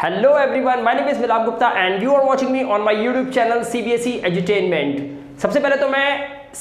Hello everyone, my name is Milab Gupta and you are watching me on my YouTube channel CBSE Edutainment। सबसे पहले तो मैं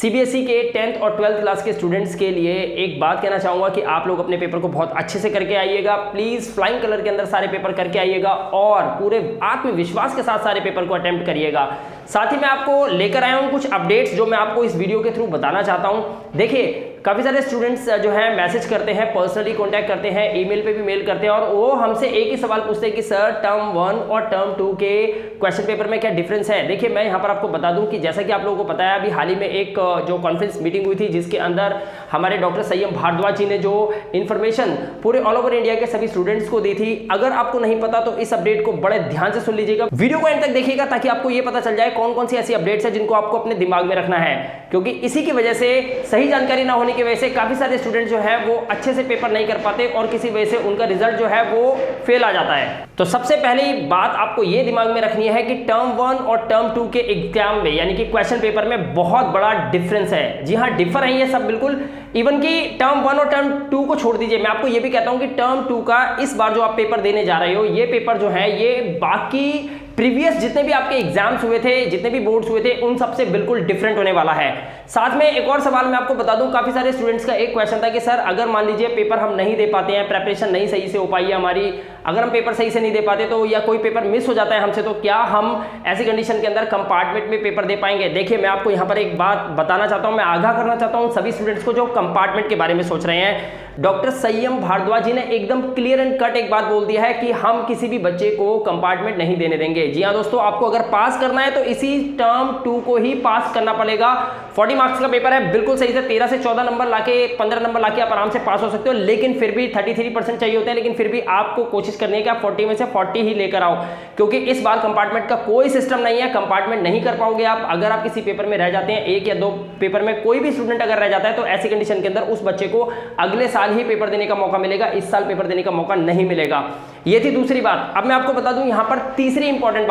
CBSE के 10th और 12th class के students के लिए एक बात कहना चाहूँगा कि आप लोग अपने पेपर को बहुत अच्छे से करके आइएगा। प्लीज़ फ्लाइंग कलर के अंदर सारे पेपर करके आइएगा और पूरे आत्मविश्वास के साथ सारे पेपर को अटेम्प्ट करिएगा। साथ ही मैं आपको लेकर आया हूँ कुछ अपडेट्स जो मैं आपको इस वीडियो के थ्रू बताना चाहता हूँ। देखिए, काफ़ी सारे स्टूडेंट्स जो हैं मैसेज करते हैं, पर्सनली कॉन्टैक्ट करते हैं, ईमेल पे भी मेल करते हैं और वो हमसे एक ही सवाल पूछते हैं कि सर टर्म 1 और टर्म 2 के क्वेश्चन पेपर में क्या डिफरेंस है। देखिए, मैं यहाँ पर आपको बता दूं कि जैसा कि आप लोगों को पता है, अभी हाल ही में एक जो कॉन्फ्रेंस मीटिंग हुई थी जिसके अंदर हमारे डॉक्टर संयम भारद्वाज जी ने जो इन्फॉर्मेशन पूरे ऑल ओवर इंडिया के सभी स्टूडेंट्स को दी थी। अगर आपको नहीं पता तो इस अपडेट को बड़े ध्यान से सुन लीजिएगा, वीडियो को एंड तक देखिएगा ताकि आपको ये पता चल जाए कौन कौन सी ऐसी अपडेट्स है जिनको आपको अपने दिमाग में रखना है, क्योंकि इसी की वजह से, सही जानकारी ना होने की वजह से काफी सारे स्टूडेंट जो है वो अच्छे से पेपर नहीं कर पाते और किसी वजह से उनका रिजल्ट जो है वो फेल आ जाता है। तो सबसे पहली बात आपको ये दिमाग में रखनी है कि टर्म 1 और टर्म 2 के एग्जाम में यानी कि क्वेश्चन पेपर में बहुत बड़ा डिफरेंस है। जी हाँ, डिफर है ये सब बिल्कुल। इवन कि टर्म 1 और टर्म 2 को छोड़ दीजिए, मैं आपको ये भी कहता हूं कि टर्म 2 का इस बार जो आप पेपर देने जा रहे हो, ये पेपर जो है ये बाकी प्रीवियस जितने भी आपके एग्जाम्स हुए थे, जितने भी बोर्ड्स हुए थे, उन सबसे बिल्कुल डिफरेंट होने वाला है। साथ में एक और सवाल मैं आपको बता दूं, काफी सारे स्टूडेंट्स का एक क्वेश्चन था कि सर अगर मान लीजिए पेपर हम नहीं दे पाते हैं, प्रेपरेशन नहीं सही से हो पाई है हमारी, अगर हम पेपर सही से नहीं दे पाते तो या कोई पेपर मिस हो जाता है हमसे, तो क्या हम ऐसी कंडीशन के अंदर कंपार्टमेंट में पेपर दे पाएंगे। देखिए, मैं आपको यहाँ पर एक बात बताना चाहता हूँ, मैं आगाह करना चाहता हूँ सभी स्टूडेंट्स को जो कंपार्टमेंट के बारे में सोच रहे हैं। डॉक्टर संयम भारद्वाज जी ने एकदम क्लियर एंड कट एक बात बोल दिया है कि हम किसी भी बच्चे को कंपार्टमेंट नहीं देने देंगे। जी हाँ दोस्तों, आपको अगर पास करना है तो इसी टर्म 2 को ही पास करना पड़ेगा। 40 मार्क्स का पेपर है, बिल्कुल सही से 13 से 14 नंबर लाके 15 नंबर लाके आप आराम से पास हो सकते हो, लेकिन फिर भी 33% चाहिए होते हैं, लेकिन फिर भी आपको कोशिश करनी है कि आप 40 में से 40 ही लेकर आओ, क्योंकि इस बार कंपार्टमेंट का कोई सिस्टम नहीं है। कंपार्टमेंट नहीं कर पाओगे आप। अगर आप किसी पेपर में रह जाते हैं, एक या दो पेपर में कोई भी स्टूडेंट अगर रह जाता है, तो ऐसी कंडीशन के अंदर उस बच्चे को अगले साल ही पेपर देने का मौका मिलेगा, इस साल पेपर देने का मौका नहीं मिलेगा। ये थी दूसरी बात। अब मैं आपको बता दूं यहाँ पर तीसरी इंपॉर्टेंट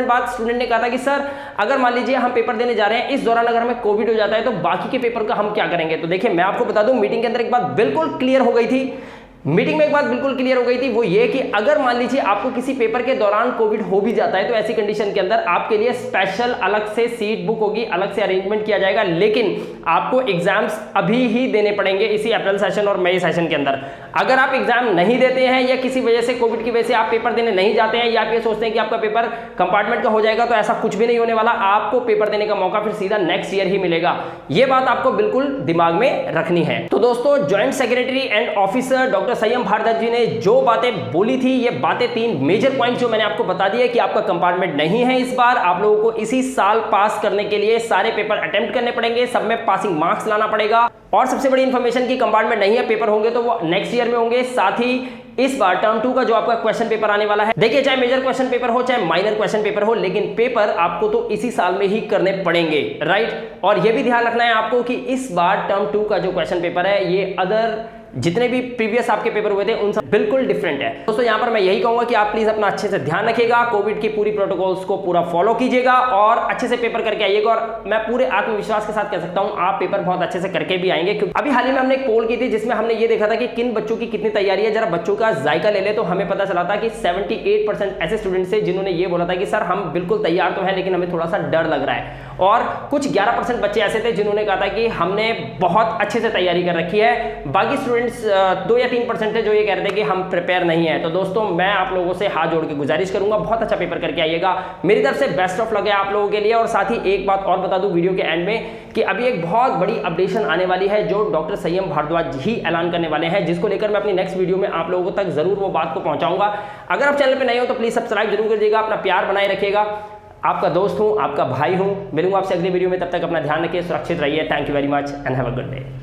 बात स्टूडेंट ने कहा था कि सर अगर मान लीजिए हम पेपर देने जा रहे हैं, इस दौरान अगर हमें कोविड हो जाता है तो बाकी के पेपर का हम क्या करेंगे। तो देखिए, मैं आपको बता दूं मीटिंग के अंदर एक बात बिल्कुल क्लियर हो गई थी, वो ये कि अगर मान लीजिए आपको किसी पेपर के दौरान कोविड हो भी जाता है तो ऐसी कंडीशन के अंदर आपके लिए स्पेशल अलग से सीट बुक होगी, अलग से अरेंजमेंट किया जाएगा, लेकिन आपको एग्जाम्स अभी ही देने पड़ेंगे इसी अप्रैल सेशन और मई सेशन के अंदर। अगर आप एग्जाम नहीं देते हैं या किसी वजह से कोविड की वजह से आप पेपर देने नहीं जाते हैं या आप ये सोचते हैं कि आपका पेपर कंपार्टमेंट का हो जाएगा, तो ऐसा कुछ भी नहीं होने वाला। आपको पेपर देने का मौका फिर सीधा नेक्स्ट ईयर ही मिलेगा। ये बात आपको बिल्कुल दिमाग में रखनी है। तो दोस्तों, joint secretary and officer doctor संयम भारद्वाज जी ने जो बातें बोली थी, ये बातें 3 मेजर पॉइंट जो मैंने आपको बता दिया कि आपका कंपार्टमेंट नहीं है इस बार, आप लोगों को इसी साल पास करने के लिए सारे पेपर अटेम्प्ट करने पड़ेंगे, सब में पासिंग मार्क्स लाना पड़ेगा। और सबसे बड़ी इंफॉर्मेशन की कंपार्टमेंट नहीं है, पेपर होंगे तो वो नेक्स्ट ईयर में होंगे। साथ ही इस बार टर्म 2 का जो आपका क्वेश्चन पेपर आने वाला है, देखिए चाहे मेजर क्वेश्चन पेपर हो चाहे माइनर क्वेश्चन पेपर हो, लेकिन पेपर आपको तो इसी साल में ही करने पड़ेंगे, राइट। और ये भी ध्यान रखना है आपको कि इस बार टर्म 2 का जो क्वेश्चन पेपर है ये अदर जितने भी प्रीवियस आपके पेपर हुए थे उन सब बिल्कुल डिफरेंट है। दोस्तों, यहाँ पर मैं यही कहूंगा कि आप प्लीज अपना अच्छे से ध्यान रखिएगा, कोविड की पूरी प्रोटोकॉल्स को पूरा फॉलो कीजिएगा और अच्छे से पेपर करके आइएगा। और मैं पूरे आत्मविश्वास के साथ कह सकता हूँ आप पेपर बहुत अच्छे से करके भी आएंगे, क्योंकि अभी हाल ही में हमने एक पोल की थी जिसमें हमने ये देखा था कि किन बच्चों की कितनी तैयारी है। जरा बच्चों का जायका ले ले तो हमें पता चला था कि 78% ऐसे स्टूडेंट्स थे जिन्होंने ये बोला था कि सर हम बिल्कुल तैयार तो है लेकिन हमें थोड़ा सा डर लग रहा है, और कुछ 11% बच्चे ऐसे थे जिन्होंने कहा था कि हमने बहुत अच्छे से तैयारी कर रखी है। बाकी स्टूडेंट्स 2 या 3% है जो ये कह रहे थे कि हम प्रिपेयर नहीं है। तो दोस्तों, मैं आप लोगों से हाथ जोड़ के गुजारिश करूंगा, बहुत अच्छा पेपर करके आइएगा। मेरी तरफ से बेस्ट ऑफ लक है आप लोगों के लिए। और साथ ही एक बात और बता दूं वीडियो के एंड में कि अभी एक बहुत बड़ी अपडेशन आने वाली है जो डॉक्टर संयम भारद्वाज ही ऐलान करने वाले हैं, जिसको लेकर मैं अपनी नेक्स्ट वीडियो में आप लोगों तक जरूर वो बात को पहुंचाऊंगा। अगर आप चैनल पर नए हो तो प्लीज सब्सक्राइब जरूर करिएगा, अपना प्यार बनाए रखिएगा। आपका दोस्त हूं, आपका भाई हूं, मिलूंगा आपसे अगली वीडियो में। तब तक अपना ध्यान रखिए, सुरक्षित रहिए। Thank you very much and have a good day.